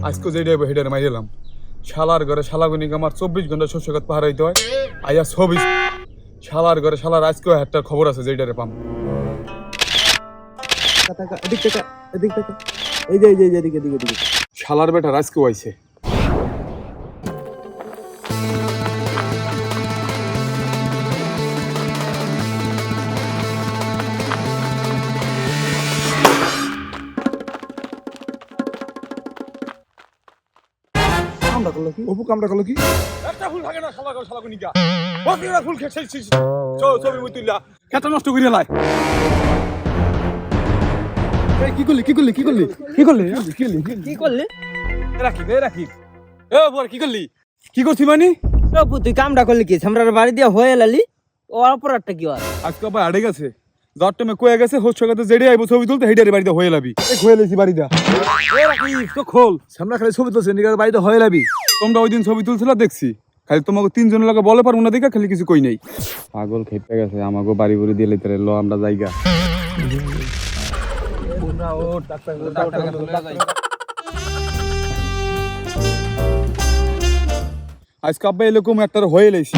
আজকে যেটা header Milam শালার ঘরে শালাগুনি আমার 24 ঘন্টা শস্যঘাত পাহার হইতে হয় আইয়া 24 শালার ঘরে শালার আজকেও একটা খবর আছে যেটারে পাম এদিক থেকে এই যে এদিকে শালার বেটা আজকেও আইছে কামটা করলো কি অপু কামটা করলো কি একটা ফুল থাকে না শালা ঘরে শালাগুনি গা বাকিরা ফুল খেয়েছিস ছবি মুতুল্লা খেতা নষ্ট করে লাই কি করলি রাখি এ বর কি করলি কি করছি মানে বাবু তুই কামটা করলি কি আমরার বাড়ি দিয়ে হয়ে লালি ও অপরাধটা কি আর আজকে আবার আড়ে গেছে যার টাইমে কয়ে গেছে হোস সকাতে যেড়ে আইবো ছবি তুলতে হেডারে বাড়িতে হয়ে লাবি হয়ে লেছি বাড়িতে এ রাখি তো খোল সামনে খালি ছবি তুলছে নিগার বাড়িতে হয়ে লাবি তোমরা ওই দিন ছবি তুলছিল দেখছি খালি তোমাকে তিনজনের লাগে বলে পারবো না দেখা খালি কিছু কই নাই পাগল খেপে গেছে আমাকে বাড়ি বুড়ি দিয়ে লেতে লো আমরা জায়গা আজকে আব্বা এরকম একটা হয়ে লেছি